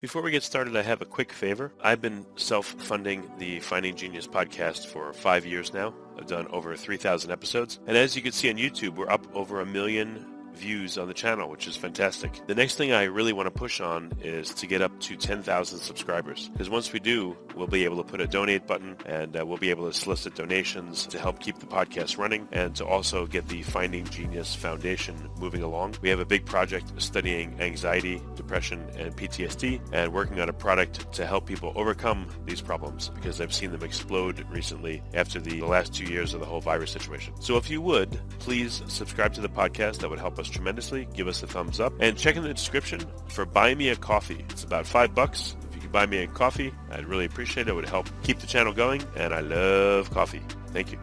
Before we get started, I have a quick favor. I've been self-funding the Finding Genius podcast for 5 years now. I've done over 3,000 episodes. And as you can see on YouTube, we're up over 1 million views on the channel, which is fantastic. The next thing I really want to push on is to get up to 10,000 subscribers. Because once we do, we'll be able to put a donate button and we'll be able to solicit donations to help keep the podcast running and to also get the Finding Genius Foundation moving along. We have a big project studying anxiety, depression, and PTSD and working on a product to help people overcome these problems because I've seen them explode recently after the last 2 years of the whole virus situation. So if you would, please subscribe to the podcast. That would help us tremendously. Give us a thumbs up and check in the description for Buy Me a Coffee. It's about $5. If you could buy me a coffee, I'd really appreciate it. It would help keep the channel going, and I love coffee. Thank you.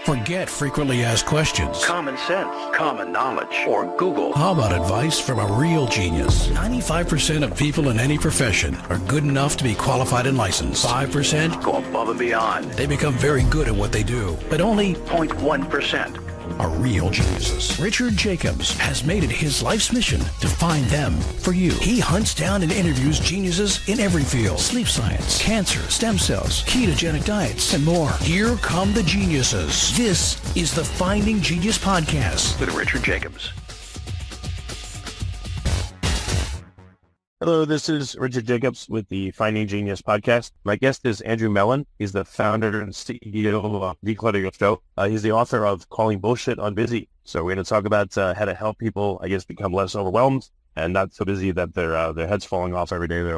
Forget frequently asked questions. Common sense, common knowledge, or Google. How about advice from a real genius? 95% of people in any profession are good enough to be qualified and licensed. 5% go above and beyond. They become very good at what they do, but only 0.1% are real geniuses. Richard Jacobs has made it his life's mission to find them for you. He hunts down and interviews geniuses in every field: sleep science, cancer, stem cells, ketogenic diets, and more. Here come the geniuses. This is the Finding Genius Podcast with Richard Jacobs. Hello, this is Richard Jacobs with the Finding Genius Podcast. My guest is Andrew Mellen. He's the founder and CEO of Decoded. He's the author of Calling Bullsh on Busy. So we're going to talk about how to help people, become less overwhelmed and not so busy that their head's falling off every day.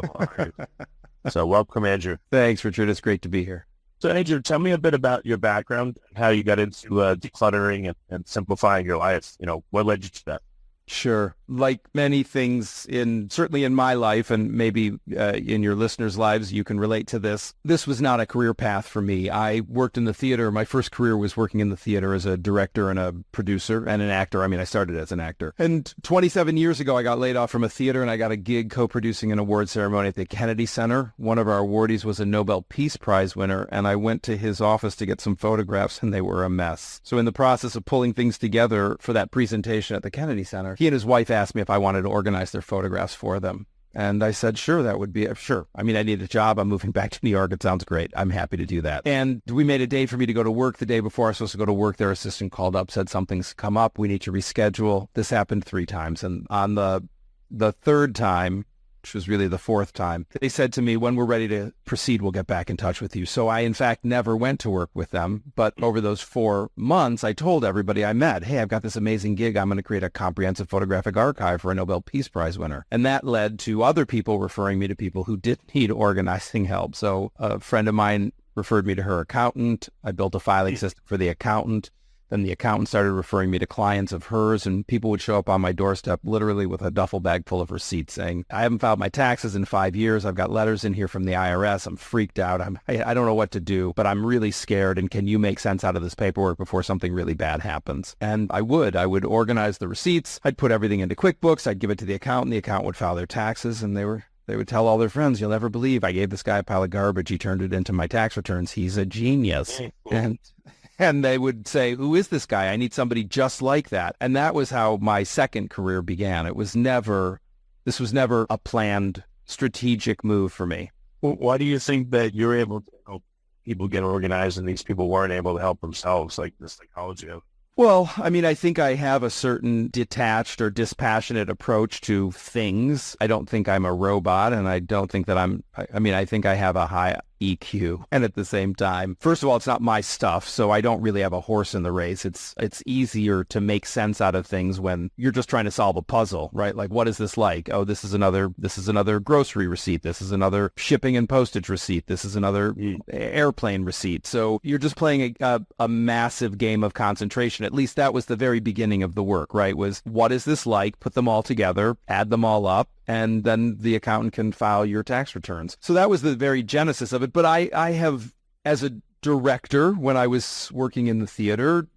So welcome, Andrew. Thanks, Richard. It's great to be here. So Andrew, tell me a bit about your background, how you got into decluttering and simplifying your life. What led you to that? Sure. Like many things certainly in my life and maybe in your listeners' lives, you can relate to this. This was not a career path for me. I worked in the theater. My first career was working in the theater as a director and a producer and an actor. I started as an actor. And 27 years ago, I got laid off from a theater and I got a gig co-producing an award ceremony at the Kennedy Center. One of our awardees was a Nobel Peace Prize winner, and I went to his office to get some photographs and they were a mess. So in the process of pulling things together for that presentation at the Kennedy Center, he and his wife asked me if I wanted to organize their photographs for them. And I said, sure, that would be, sure. I need a job. I'm moving back to New York. It sounds great. I'm happy to do that. And we made a date for me to go to work. The day before I was supposed to go to work, their assistant called up, said something's come up. We need to reschedule. This happened 3 times. And on the third time, which was really the 4th time, they said to me, when we're ready to proceed, we'll get back in touch with you. So I, in fact, never went to work with them. But over those 4 months, I told everybody I met, hey, I've got this amazing gig. I'm going to create a comprehensive photographic archive for a Nobel Peace Prize winner. And that led to other people referring me to people who did need organizing help. So a friend of mine referred me to her accountant. I built a filing system for the accountant. Then the accountant started referring me to clients of hers, and people would show up on my doorstep literally with a duffel bag full of receipts saying, I haven't filed my taxes in 5 years. I've got letters in here from the IRS. I'm freaked out. I don't know what to do, but I'm really scared. And can you make sense out of this paperwork before something really bad happens? And I would organize the receipts. I'd put everything into QuickBooks. I'd give it to the accountant. The accountant would file their taxes, and they would tell all their friends, you'll never believe I gave this guy a pile of garbage. He turned it into my tax returns. He's a genius. And they would say, who is this guy? I need somebody just like that. And that was how my second career began. This was never a planned strategic move for me. Well, why do you think that you're able to help people get organized and these people weren't able to help themselves, like the psychology of? Well, I think I have a certain detached or dispassionate approach to things. I don't think I'm a robot, and I don't think that I think I have a high EQ. And at the same time, first of all, it's not my stuff, so I don't really have a horse in the race. It's easier to make sense out of things when you're just trying to solve a puzzle, right? Like, what is this like? Oh, this is another grocery receipt. This is another shipping and postage receipt. This is another airplane receipt. So you're just playing a massive game of concentration. At least that was the very beginning of the work, right? Was, what is this like? Put them all together, add them all up, and then the accountant can file your tax returns. So that was the very genesis of it. But I have, as a director, when I was working in the theater,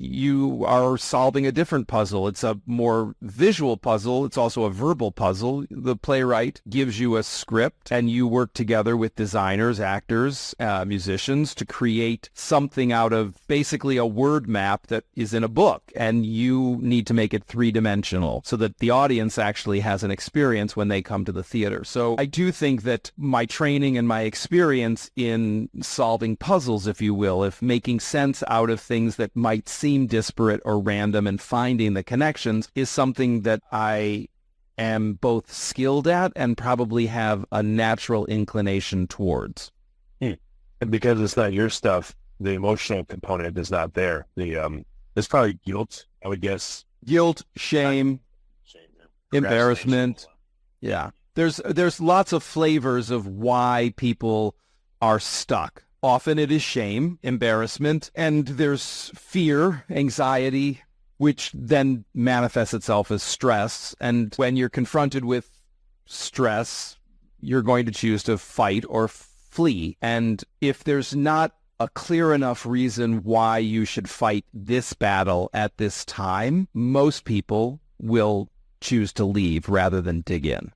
you are solving a different puzzle. It's a more visual puzzle. It's also a verbal puzzle. The playwright gives you a script, and you work together with designers, actors, musicians to create something out of basically a word map that is in a book, and you need to make it three-dimensional so that the audience actually has an experience when they come to the theater. So I do think that my training and my experience in solving puzzles, if you will, if making sense out of things that might seem disparate or random and finding the connections, is something that I am both skilled at and probably have a natural inclination towards. And because it's not your stuff, the emotional component is not there. There's probably guilt, I would guess. Guilt, shame, embarrassment. Yeah. There's lots of flavors of why people are stuck. Often it is shame, embarrassment, and there's fear, anxiety, which then manifests itself as stress. And when you're confronted with stress, you're going to choose to fight or flee. And if there's not a clear enough reason why you should fight this battle at this time, most people choose to leave rather than dig in.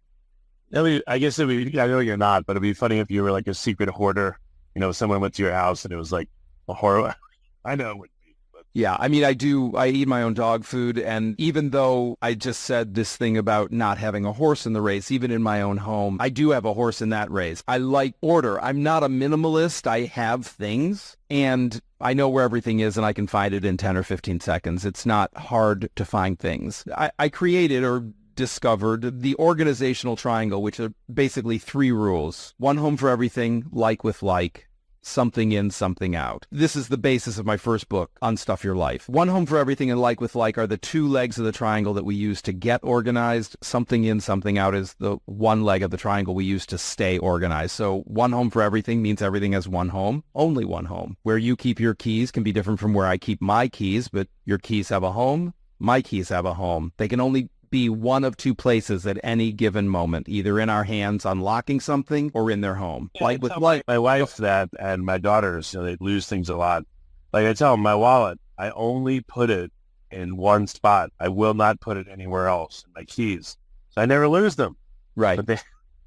I guess I know you're not, but it'd be funny if you were like a secret hoarder. You know, someone went to your house and it was like a horror. I know it would be. But. Yeah, I mean, I eat my own dog food. And even though I just said this thing about not having a horse in the race, even in my own home, I do have a horse in that race. I like order. I'm not a minimalist. I have things and I know where everything is and I can find it in 10 or 15 seconds. It's not hard to find things. I created or discovered the organizational triangle, which are basically 3 rules. One home for everything, like with like, something in, something out. This is the basis of my first book, Unstuff Your Life. One home for everything and like with like are the 2 legs of the triangle that we use to get organized. Something in, something out is the 1 leg of the triangle we use to stay organized. So one home for everything means everything has one home, only one home. Where you keep your keys can be different from where I keep my keys, but your keys have a home, my keys have a home. They can only be one of 2 places at any given moment, either in our hands unlocking something or in their home. Yeah, like with like my wife that and my daughters, they lose things a lot. Like I tell them, my wallet, I only put it in one spot. I will not put it anywhere else. My keys, so I never lose them. Right. But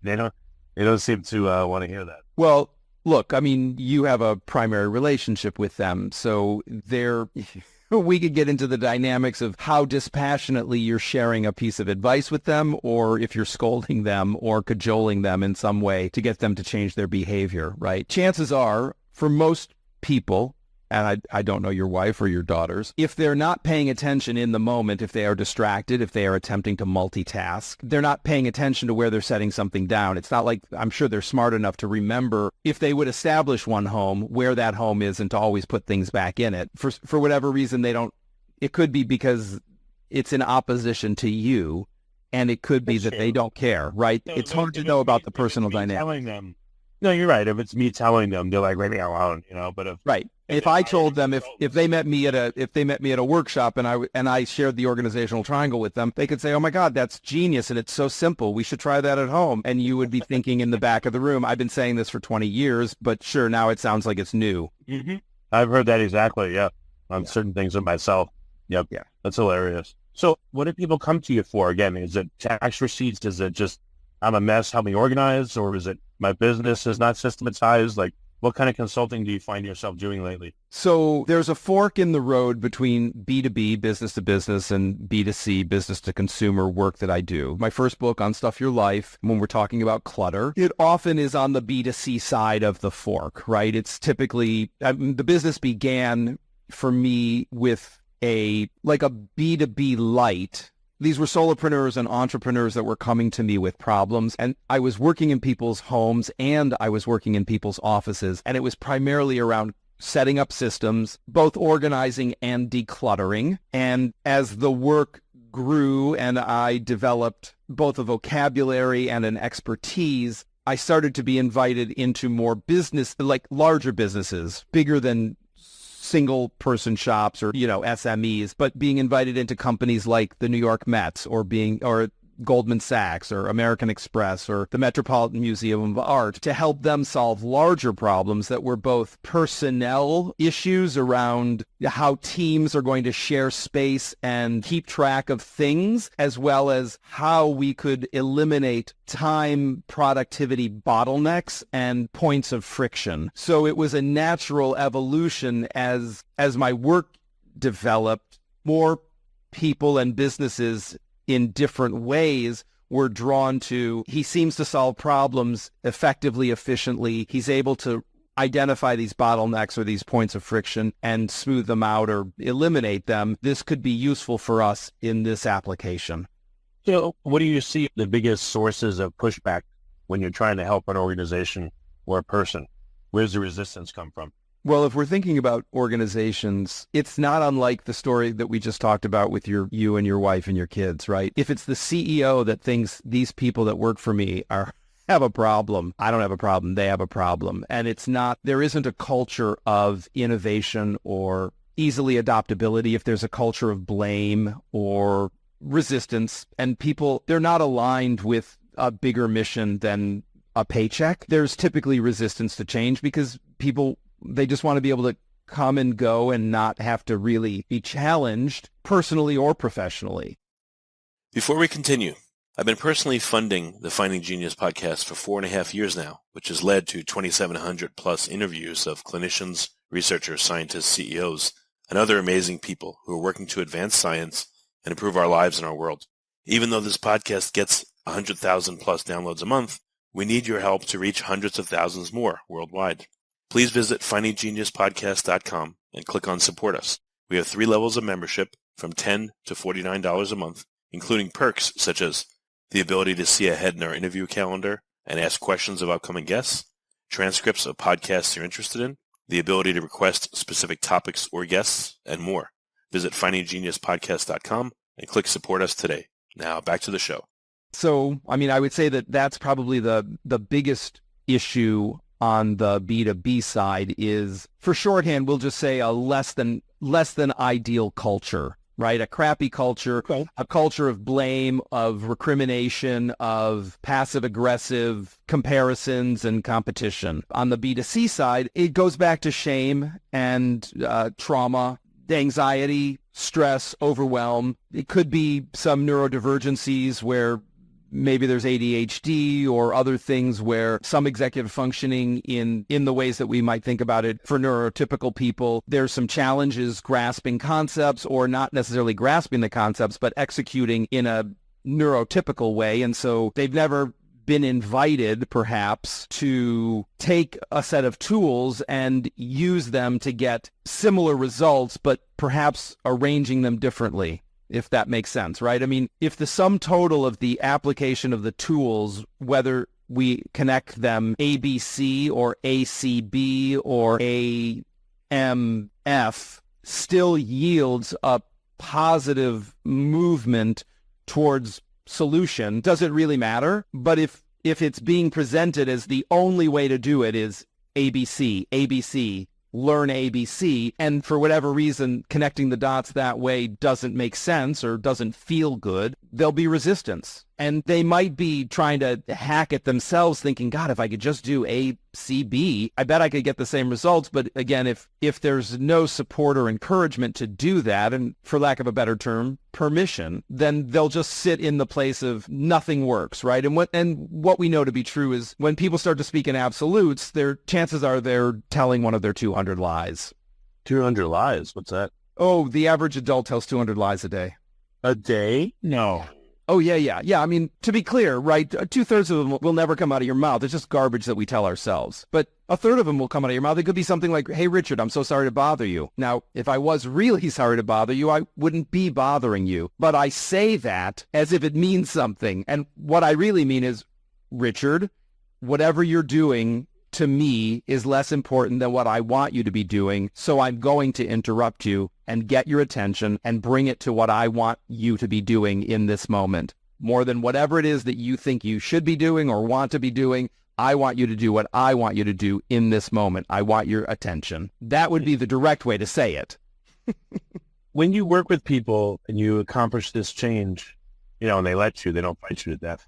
they don't seem to want to hear that. Well, look, I mean, you have a primary relationship with them, so we could get into the dynamics of how dispassionately you're sharing a piece of advice with them, or if you're scolding them or cajoling them in some way to get them to change their behavior, right? Chances are, for most people, and I don't know your wife or your daughters, if they're not paying attention in the moment, if they are distracted, if they are attempting to multitask, they're not paying attention to where they're setting something down. It's not like, I'm sure they're smart enough to remember if they would establish one home, where that home is and to always put things back in it. For whatever reason, they don't. It could be because it's in opposition to you, and it could be that they don't care, right? No, it's hard to know about the personal dynamic. Telling them, no, you're right. If it's me telling them, they're like, leave me alone, But right. If I told them, if they met me at a workshop and I shared the organizational triangle with them, they could say, "Oh my God, that's genius, and it's so simple. We should try that at home." And you would be thinking in the back of the room, "I've been saying this for 20 years, but sure, now it sounds like it's new." Mm-hmm. I've heard that exactly. Yeah, on certain things with myself. Yep. Yeah, that's hilarious. So, what do people come to you for? Again, is it tax receipts? Is it just I'm a mess, help me organize, or is it my business is not systematized? Like, what kind of consulting do you find yourself doing lately? So there's a fork in the road between B2B, business to business, and B2C, business to consumer work that I do. My first book, Unstuff Your Life, when we're talking about clutter, it often is on the B2C side of the fork, right? It's typically, the business began for me with a B2B light. These were solopreneurs and entrepreneurs that were coming to me with problems, and I was working in people's homes and I was working in people's offices, and it was primarily around setting up systems, both organizing and decluttering. And as the work grew and I developed both a vocabulary and an expertise, I started to be invited into more business, like larger businesses, bigger than single person shops or, SMEs, but being invited into companies like the New York Mets or Goldman Sachs or American Express or the Metropolitan Museum of Art to help them solve larger problems that were both personnel issues around how teams are going to share space and keep track of things, as well as how we could eliminate time productivity bottlenecks and points of friction. So it was a natural evolution as my work developed. More people and businesses in different ways were drawn to, he seems to solve problems effectively, efficiently. He's able to identify these bottlenecks or these points of friction and smooth them out or eliminate them. This could be useful for us in this application. So what do you see the biggest sources of pushback when you're trying to help an organization or a person? Where's the resistance come from? Well, if we're thinking about organizations, it's not unlike the story that we just talked about with you and your wife and your kids, right? If it's the CEO that thinks these people that work for me have a problem, I don't have a problem, they have a problem. And there isn't a culture of innovation or easily adoptability if there's a culture of blame or resistance, and people, they're not aligned with a bigger mission than a paycheck. There's typically resistance to change because people, they just want to be able to come and go and not have to really be challenged personally or professionally. Before we continue, I've been personally funding the Finding Genius podcast for 4.5 years now, which has led to 2,700 plus interviews of clinicians, researchers, scientists, CEOs, and other amazing people who are working to advance science and improve our lives and our world. Even though this podcast gets 100,000 plus downloads a month, we need your help to reach hundreds of thousands more worldwide. Please visit findinggeniuspodcast.com and click on Support Us. We have 3 levels of membership from $10 to $49 a month, including perks such as the ability to see ahead in our interview calendar and ask questions of upcoming guests, transcripts of podcasts you're interested in, the ability to request specific topics or guests, and more. Visit findinggeniuspodcast.com and click Support Us today. Now back to the show. So, I would say that that's probably the biggest issue on the B2B side is, for shorthand, we'll just say a less than ideal culture, right? A crappy culture, okay. A culture of blame, of recrimination, of passive-aggressive comparisons and competition. On the B2C side, it goes back to shame and trauma, anxiety, stress, overwhelm. It could be some neurodivergencies where maybe there's ADHD or other things where some executive functioning in the ways that we might think about it for neurotypical people. There's some challenges grasping concepts, or not necessarily grasping the concepts, but executing in a neurotypical way. And so they've never been invited, perhaps, to take a set of tools and use them to get similar results, but perhaps arranging them differently, if that makes sense, right? If the sum total of the application of the tools, whether we connect them ABC or ACB or AMF, still yields a positive movement towards solution, doesn't really matter. But if it's being presented as the only way to do it is ABC, learn ABC, and for whatever reason connecting the dots that way doesn't make sense or doesn't feel good, there'll be resistance. And they might be trying to hack it themselves, thinking, God, if I could just do ACB, I bet I could get the same results. But again, if there's no support or encouragement to do that, and for lack of a better term, permission, then they'll just sit in the place of nothing works, right? And what we know to be true is when people start to speak in absolutes, their chances are they're telling one of their 200 lies. 200 lies? What's that? Oh, the average adult tells 200 lies a day. A day? No. Oh, yeah. To be clear, right, 2/3 of them will never come out of your mouth. It's just garbage that we tell ourselves. But 1/3 of them will come out of your mouth. It could be something like, hey, Richard, I'm so sorry to bother you. Now, if I was really sorry to bother you, I wouldn't be bothering you. But I say that as if it means something. And what I really mean is, Richard, whatever you're doing to me is less important than what I want you to be doing. So I'm going to interrupt you and get your attention and bring it to what I want you to be doing in this moment. More than whatever it is that you think you should be doing or want to be doing, I want you to do what I want you to do in this moment. I want your attention. That would be the direct way to say it. When you work with people and you accomplish this change, and they let you, they don't fight you to death.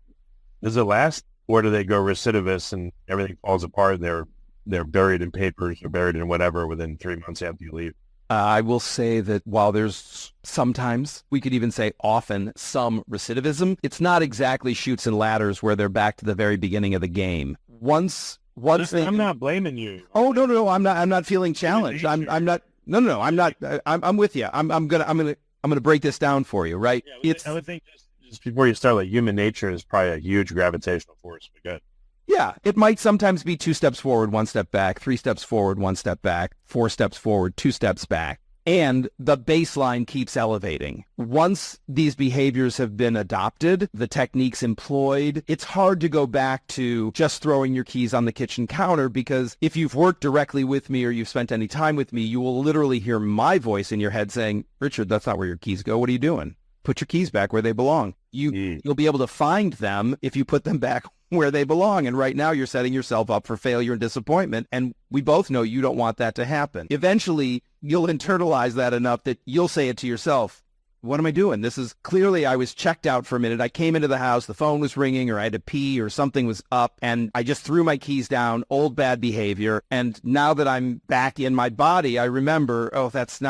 Does it last, or do they go recidivist and everything falls apart? They're buried in papers or buried in whatever within 3 months after you leave? I will say that while there's sometimes, we could even say often, some recidivism, it's not exactly chutes and ladders where they're back to the very beginning of the game. Once they... I'm not blaming you. Oh, no, I'm not feeling challenged. I'm not. No, I'm not. I'm with you. I'm gonna break this down for you, right? Yeah, I would think just before you start, like, human nature is probably a huge gravitational force. But good. Yeah, it might sometimes be 2 steps forward, 1 step back, 3 steps forward, 1 step back, 4 steps forward, 2 steps back. And the baseline keeps elevating. Once these behaviors have been adopted, the techniques employed, it's hard to go back to just throwing your keys on the kitchen counter, because if you've worked directly with me or you've spent any time with me, you will literally hear my voice in your head saying, Richard, that's not where your keys go. What are you doing? Put your keys back where they belong. You'll be able to find them if you put them back where they belong. And right now you're setting yourself up for failure and disappointment. And we both know you don't want that to happen. Eventually, you'll internalize that enough that you'll say it to yourself. What am I doing? This is clearly, I was checked out for a minute. I came into the house, the phone was ringing, or I had to pee, or something was up, and I just threw my keys down, old bad behavior. And now that I'm back in my body, I remember, that's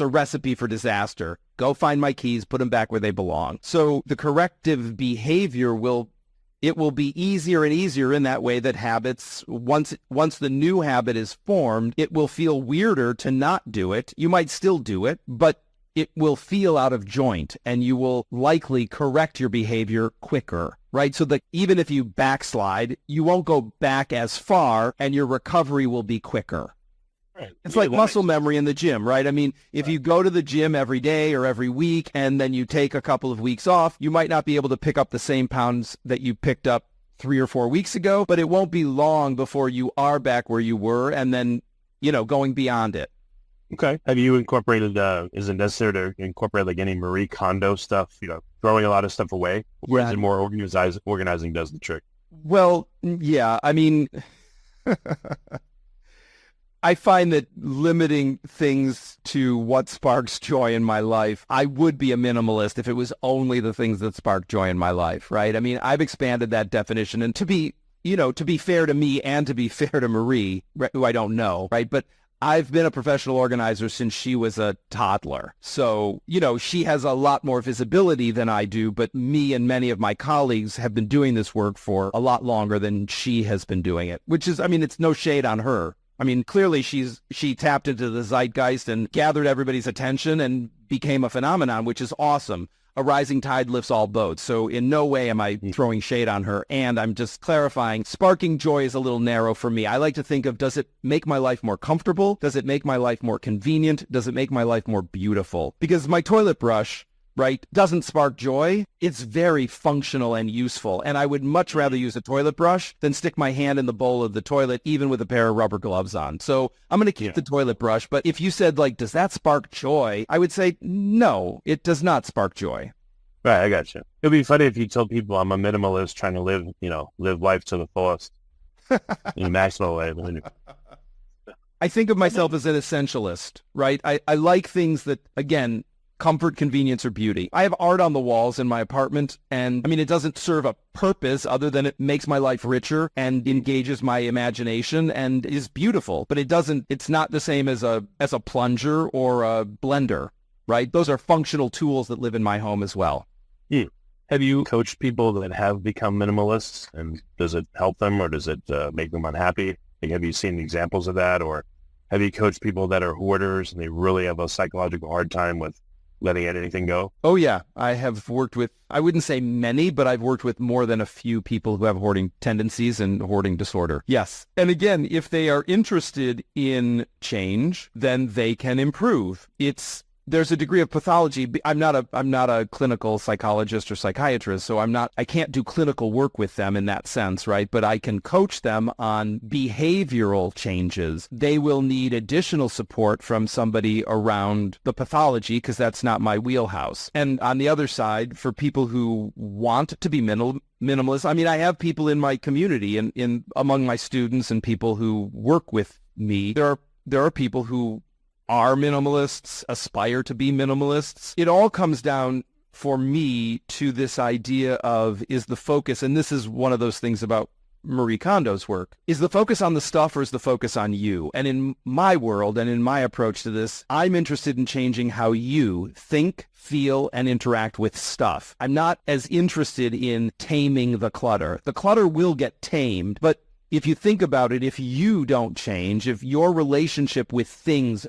a recipe for disaster. Go find my keys, put them back where they belong. So the corrective behavior will be easier and easier in that way, that habits, once the new habit is formed, it will feel weirder to not do it. You might still do it, but it will feel out of joint, and you will likely correct your behavior quicker, right? So that even if you backslide, you won't go back as far, and your recovery will be quicker. Right. It's like muscle memory in the gym, right? I mean, if you go to the gym every day or every week, and then you take a couple of weeks off, you might not be able to pick up the same pounds that you picked up 3 or 4 weeks ago, but it won't be long before you are back where you were, and then, going beyond it. Okay. Have you incorporated, is it necessary to incorporate like any Marie Kondo stuff, throwing a lot of stuff away? Or is it more organizing does the trick? Well, yeah, I mean, I find that limiting things to what sparks joy in my life, I would be a minimalist if it was only the things that spark joy in my life, right? I mean, I've expanded that definition, and to be fair to me and to be fair to Marie, who I don't know, right? But I've been a professional organizer since she was a toddler. So, she has a lot more visibility than I do, but me and many of my colleagues have been doing this work for a lot longer than she has been doing it, which is, it's no shade on her. I mean, clearly she tapped into the zeitgeist and gathered everybody's attention and became a phenomenon, which is awesome. A rising tide lifts all boats. So in no way am I throwing shade on her. And I'm just clarifying, sparking joy is a little narrow for me. I like to think of, does it make my life more comfortable? Does it make my life more convenient? Does it make my life more beautiful? Because my toilet brush, right, doesn't spark joy. It's very functional and useful. And I would much rather use a toilet brush than stick my hand in the bowl of the toilet, even with a pair of rubber gloves on. So I'm going to keep the toilet brush. But if you said, does that spark joy? I would say, no, it does not spark joy. Right, I got you. It'd be funny if you told people I'm a minimalist trying to live life to the fullest in a maximal way. I think of myself as an essentialist, right? I like things that, again, comfort, convenience, or beauty. I have art on the walls in my apartment, and it doesn't serve a purpose other than it makes my life richer and engages my imagination and is beautiful. But it's not the same as a plunger or a blender, right? Those are functional tools that live in my home as well. Have you coached people that have become minimalists, and does it help them, or does it make them unhappy? Have you seen examples of that, or have you coached people that are hoarders and they really have a psychological hard time with letting anything go? Oh, yeah. I have worked with, I wouldn't say many, but I've worked with more than a few people who have hoarding tendencies and hoarding disorder. Yes. And again, if they are interested in change, then they can improve. There's a degree of pathology. I'm not a clinical psychologist or psychiatrist, so I can't do clinical work with them in that sense, right? But I can coach them on behavioral changes. They will need additional support from somebody around the pathology, because that's not my wheelhouse. And on the other side, for people who want to be minimalist, I have people in my community and among my students and people who work with me. There are people who are minimalists, aspire to be minimalists. It all comes down, for me to this idea of, is the focus, and this is one of those things about Marie Kondo's work, is the focus on the stuff or is the focus on you? And in my world and in my approach to this, I'm interested in changing how you think, feel, and interact with stuff. I'm not as interested in taming the clutter. The clutter will get tamed, but if you think about it, if you don't change, if your relationship with things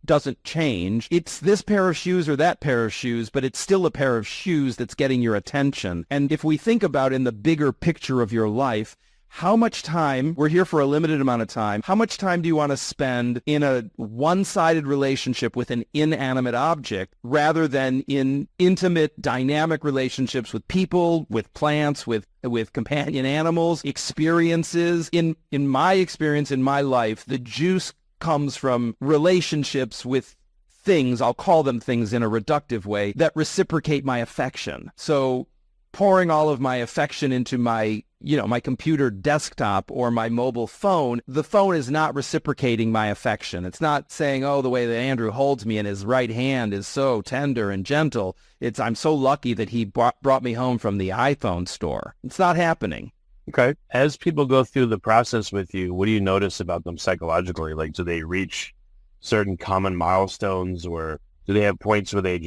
doesn't change, it's this pair of shoes or that pair of shoes, but it's still a pair of shoes that's getting your attention. And if we think about in the bigger picture of your life, how much time, we're here for a limited amount of time, how much time do you want to spend in a one-sided relationship with an inanimate object rather than in intimate, dynamic relationships with people, with plants, with companion animals, experiences? In my experience, in my life, the juice comes from relationships with things, I'll call them things in a reductive way, that reciprocate my affection. So pouring all of my affection into my computer desktop or my mobile phone, the phone is not reciprocating my affection. It's not saying, oh, the way that Andrew holds me in his right hand is so tender and gentle. I'm so lucky that he brought me home from the iPhone store. It's not happening. Okay. As people go through the process with you, what do you notice about them psychologically? Like, do they reach certain common milestones, or do they have points where they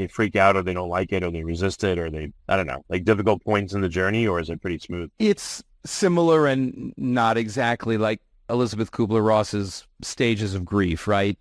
freak out, or they don't like it, or they resist it, or I don't know, like difficult points in the journey, or is it pretty smooth? It's similar and not exactly like Elizabeth Kubler-Ross's stages of grief, right?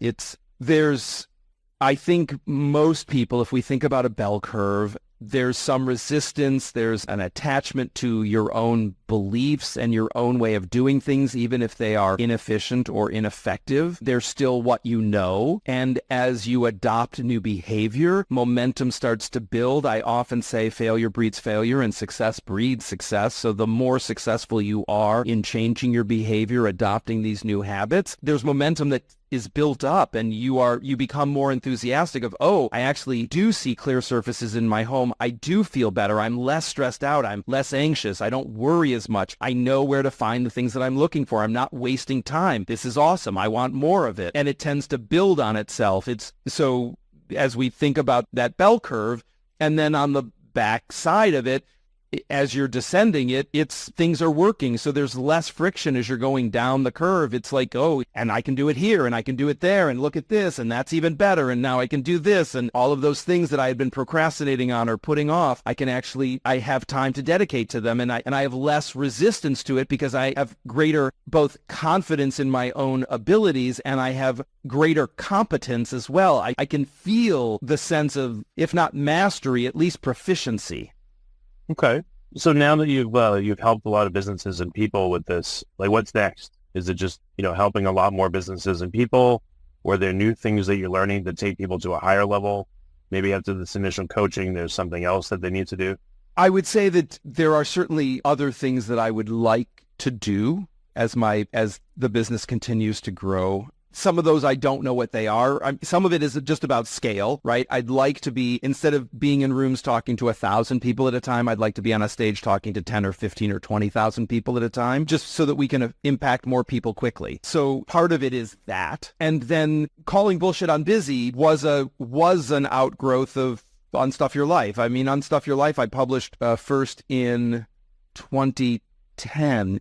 I think most people, if we think about a bell curve, there's some resistance, there's an attachment to your own beliefs and your own way of doing things, even if they are inefficient or ineffective. They're still what you know. And as you adopt new behavior, momentum starts to build. I often say failure breeds failure and success breeds success. So the more successful you are in changing your behavior, adopting these new habits, there's momentum that is built up, and you become more enthusiastic of, oh, I actually do see clear surfaces in my home. I do feel better. I'm less stressed out. I'm less anxious. I don't worry as much. I know where to find the things that I'm looking for. I'm not wasting time. This is awesome. I want more of it. And it tends to build on itself. It's so as we think about that bell curve, and then on the back side of it, as you're descending things are working. So there's less friction as you're going down the curve. It's like, oh, and I can do it here and I can do it there, and look at this, and that's even better. And now I can do this, and all of those things that I had been procrastinating on or putting off, I have time to dedicate to them. And I have less resistance to it because I have greater both confidence in my own abilities, and I have greater competence as well. I can feel the sense of, if not mastery, at least proficiency. Okay. So now that you've helped a lot of businesses and people with this, like, what's next? Is it just, helping a lot more businesses and people? Or are there new things that you're learning to take people to a higher level? Maybe after this initial coaching, there's something else that they need to do? I would say that there are certainly other things that I would like to do as the business continues to grow. Some of those I don't know what they are. Some of it is just about scale, right? I'd like to be, instead of being in rooms talking to 1,000 people at a time, I'd like to be on a stage talking to 10 or 15 or 20,000 people at a time, just so that we can impact more people quickly. So part of it is that. And then Calling Bullshit on Busy was an outgrowth of Unstuff Your Life. I mean, Unstuff Your Life, I published first in 2010.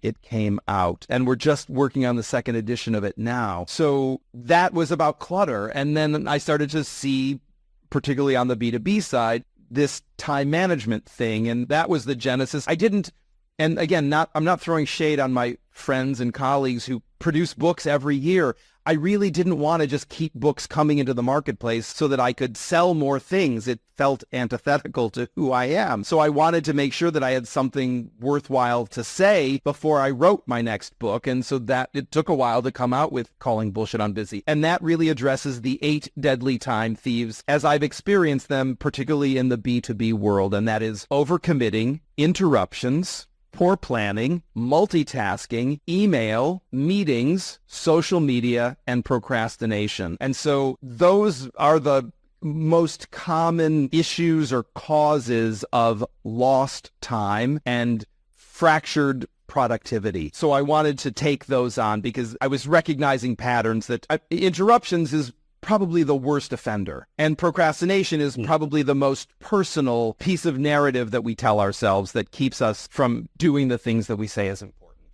It came out, and we're just working on the second edition of it now. So that was about clutter. And then I started to see, particularly on the B2B side, this time management thing. And that was the genesis. And again, I'm not throwing shade on my friends and colleagues who produce books every year. I really didn't want to just keep books coming into the marketplace so that I could sell more things. It felt antithetical to who I am. So I wanted to make sure that I had something worthwhile to say before I wrote my next book. And so that it took a while to come out with Calling Bullshit on Busy. And that really addresses the 8 deadly time thieves as I've experienced them, particularly in the B2B world. And that is overcommitting, interruptions, poor planning, multitasking, email, meetings, social media, and procrastination. And so those are the most common issues or causes of lost time and fractured productivity. So I wanted to take those on because I was recognizing patterns that interruptions is probably the worst offender. And procrastination is probably the most personal piece of narrative that we tell ourselves that keeps us from doing the things that we say is important.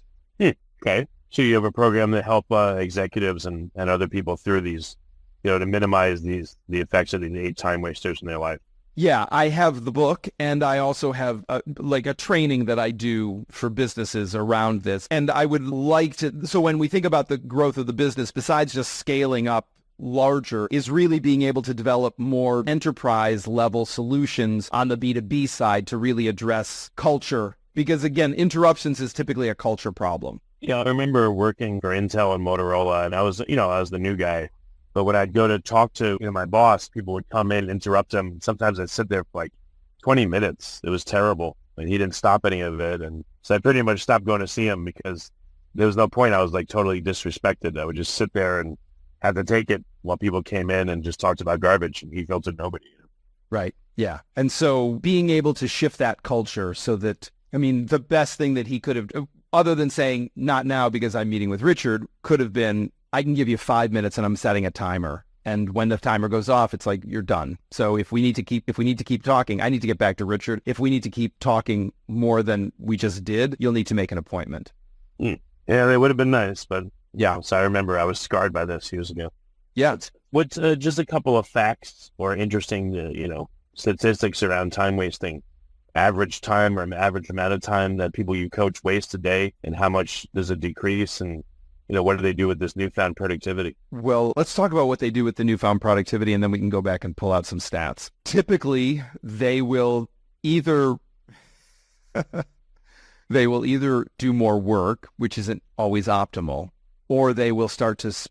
Okay. So you have a program that help executives and other people through these, to minimize the effects of these 8 time wasters in their life. Yeah, I have the book, and I also have a training that I do for businesses around this. And I would like to, so when we think about the growth of the business, besides just scaling up larger, is really being able to develop more enterprise level solutions on the B2B side to really address culture. Because again, interruptions is typically a culture problem. Yeah, I remember working for Intel and Motorola, and I was the new guy. But when I'd go to talk to my boss, people would come in, interrupt him. Sometimes I'd sit there for like 20 minutes. It was terrible. And he didn't stop any of it. And so I pretty much stopped going to see him because there was no point. I was like totally disrespected. I would just sit there and have to take it while people came in and just talked about garbage, and he filtered nobody. Right. Yeah. And so being able to shift that culture so that, the best thing that he could have, other than saying not now because I'm meeting with Richard, could have been, I can give you 5 minutes and I'm setting a timer. And when the timer goes off, it's like, you're done. So if we need to keep talking, I need to get back to Richard. If we need to keep talking more than we just did, you'll need to make an appointment. Yeah, they would have been nice, but yeah. So I remember I was scarred by this years ago. Yeah. What's just a couple of facts or interesting, statistics around time wasting? Average time or average amount of time that people you coach waste a day, and how much does it decrease, and what do they do with this newfound productivity? Well, let's talk about what they do with the newfound productivity, and then we can go back and pull out some stats. Typically, they will either do more work, which isn't always optimal, or they will start to, it's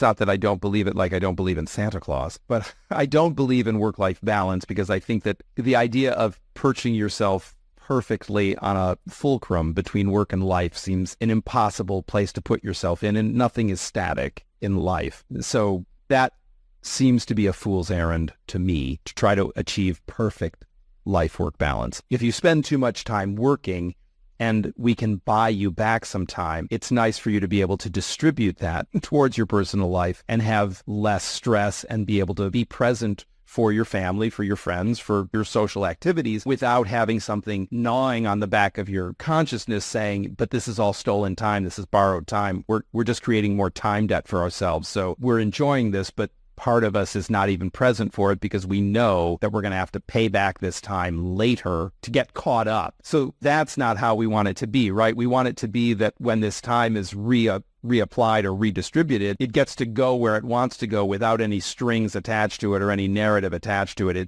not that I don't believe it like I don't believe in Santa Claus, but I don't believe in work-life balance because I think that the idea of perching yourself perfectly on a fulcrum between work and life seems an impossible place to put yourself in, and nothing is static in life. So that seems to be a fool's errand to me, to try to achieve perfect life-work balance. If you spend too much time working and we can buy you back some time, it's nice for you to be able to distribute that towards your personal life and have less stress and be able to be present for your family, for your friends, for your social activities without having something gnawing on the back of your consciousness saying, but this is all stolen time, this is borrowed time. We're just creating more time debt for ourselves. So we're enjoying this, but part of us is not even present for it because we know that we're going to have to pay back this time later to get caught up. So that's not how we want it to be, right? We want it to be that when this time is reapplied or redistributed, it gets to go where it wants to go without any strings attached to it or any narrative attached to it.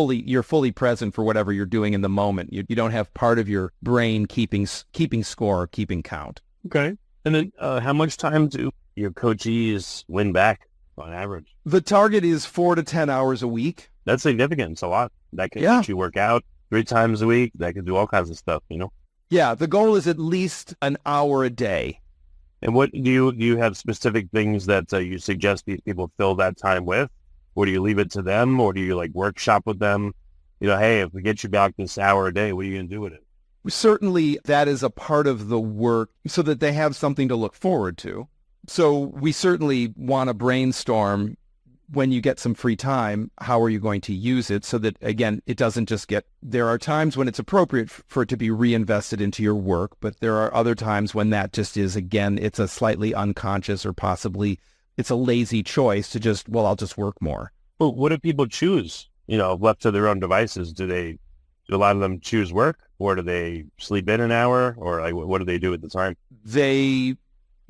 You're fully present for whatever you're doing in the moment. You don't have part of your brain keeping score or keeping count. Okay. And then how much time do your coachees win back on average? The target is 4 to 10 hours a week. That's significant. It's a lot. That can let you work out 3 times a week. That can do all kinds of stuff, Yeah, the goal is at least an hour a day. And what do you have specific things that you suggest these people fill that time with? Or do you leave it to them? Or do you workshop with them? Hey, if we get you back this hour a day, what are you going to do with it? Certainly that is a part of the work so that they have something to look forward to. So we certainly want to brainstorm when you get some free time, how are you going to use it so that, again, it doesn't just there are times when it's appropriate for it to be reinvested into your work, but there are other times when that just is, again, it's a slightly unconscious or possibly it's a lazy choice to just, I'll just work more. Well, what do people choose? Left to their own devices, do a lot of them choose work, or do they sleep in an hour, or what do they do at the time? They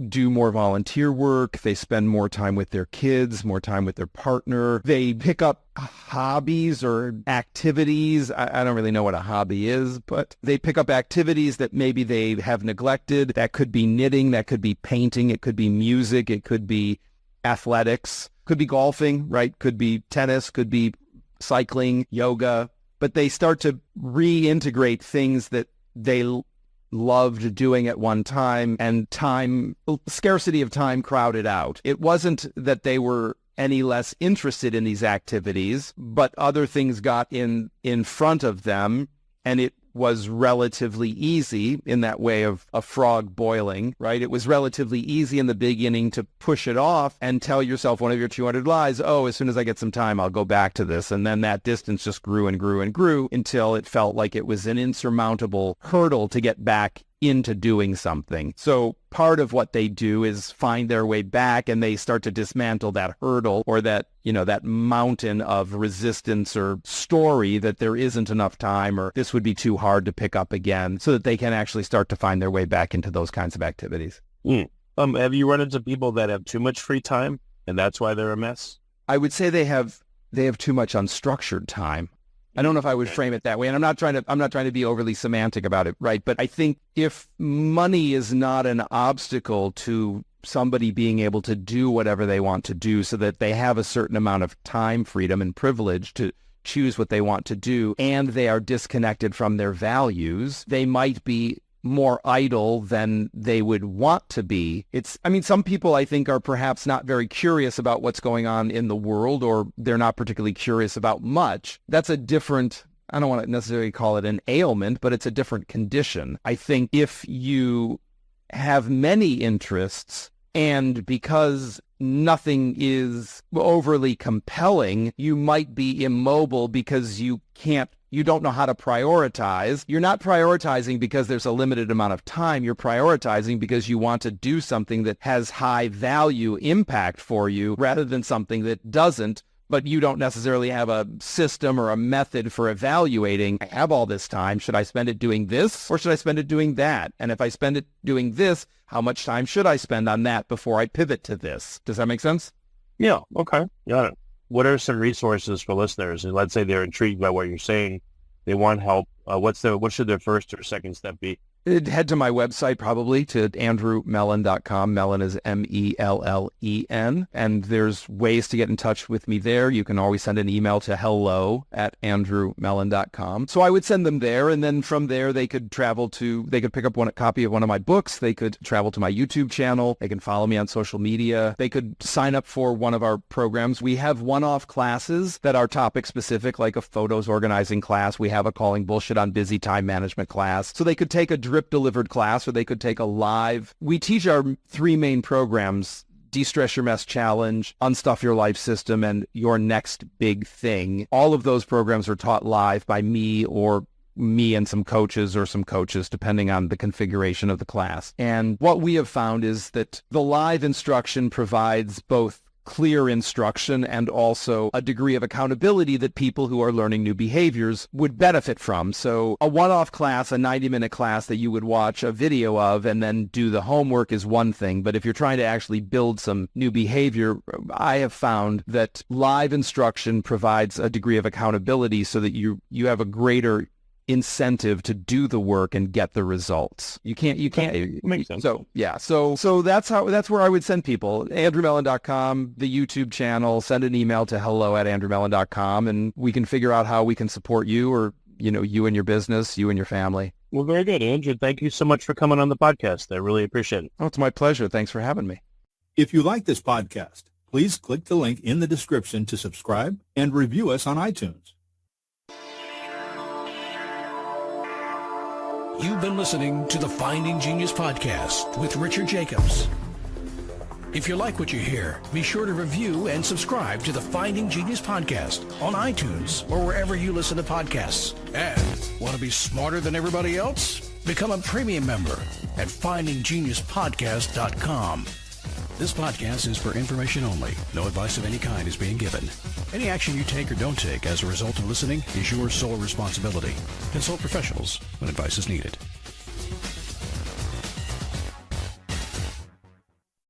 do more volunteer work. They spend more time with their kids, more time with their partner. They pick up hobbies or activities. I don't really know what a hobby is, but they pick up activities that maybe they have neglected. That could be knitting. That could be painting. It could be music. It could be athletics. Could be golfing, right? Could be tennis. Could be cycling, yoga. But they start to reintegrate things that they loved doing at one time, and scarcity of time crowded out. It wasn't that they were any less interested in these activities, but other things got in front of them, and it was relatively easy in that way of a frog boiling, right? It was relatively easy in the beginning to push it off and tell yourself one of your 200 lies, oh, as soon as I get some time, I'll go back to this. And then that distance just grew and grew and grew until it felt like it was an insurmountable hurdle to get back into doing something. So part of what they do is find their way back, and they start to dismantle that hurdle or that, that mountain of resistance or story that there isn't enough time or this would be too hard to pick up again, so that they can actually start to find their way back into those kinds of activities. Have you run into people that have too much free time and that's why they're a mess? I would say they have too much unstructured time. I don't know if I would frame it that way, and I'm not trying to be overly semantic about it, right? But I think if money is not an obstacle to somebody being able to do whatever they want to do, so that they have a certain amount of time freedom and privilege to choose what they want to do, and they are disconnected from their values, they might be more idle than they would want to be. Some people I think are perhaps not very curious about what's going on in the world, or they're not particularly curious about much. That's a different, I don't want to necessarily call it an ailment, but it's a different condition. I think if you have many interests, and because nothing is overly compelling, you might be immobile because you don't know how to prioritize. You're not prioritizing because there's a limited amount of time. You're prioritizing because you want to do something that has high value impact for you rather than something that doesn't, but you don't necessarily have a system or a method for evaluating. I have all this time. Should I spend it doing this or should I spend it doing that? And if I spend it doing this, how much time should I spend on that before I pivot to this? Does that make sense? Yeah. Okay. Got it. What are some resources for listeners? And let's say they're intrigued by what you're saying, they want help. What should their first or second step be? Head to my website, probably, to andrewmellen.com. Mellen is Mellen. And there's ways to get in touch with me there. You can always send an email to hello@andrewmellen.com. So I would send them there, and then from there they could pick up a copy of one of my books. They could travel to my YouTube channel. They can follow me on social media. They could sign up for one of our programs. We have one-off classes that are topic specific, like a photos organizing class. We have a Calling Bullshit on Busy time management class. So they could take a drip-delivered class, or they could take a live. We teach our 3 main programs: De-Stress Your Mess Challenge, Unstuff Your Life System, and Your Next Big Thing. All of those programs are taught live by me and some coaches, depending on the configuration of the class. And what we have found is that the live instruction provides both clear instruction and also a degree of accountability that people who are learning new behaviors would benefit from. So a one-off class, a 90-minute class that you would watch a video of and then do the homework is one thing. But if you're trying to actually build some new behavior, I have found that live instruction provides a degree of accountability so that you have a greater incentive to do the work and get the results. You can't Makes sense. So that's where I would send people. andrewmellen.com, the YouTube channel, send an email to hello@andrewmellen.com, and we can figure out how we can support you, or you and your business, you and your family. Well, very good, Andrew. Thank you so much for coming on the podcast. I really appreciate it. Oh, it's my pleasure. Thanks for having me. If you like this podcast, please click the link in the description to subscribe and review us on iTunes. You've been listening to the Finding Genius podcast with Richard Jacobs. If you like what you hear, be sure to review and subscribe to the Finding Genius podcast on iTunes or wherever you listen to podcasts. And want to be smarter than everybody else? Become a premium member at findinggeniuspodcast.com. This podcast is for information only. No advice of any kind is being given. Any action you take or don't take as a result of listening is your sole responsibility. Consult professionals when advice is needed.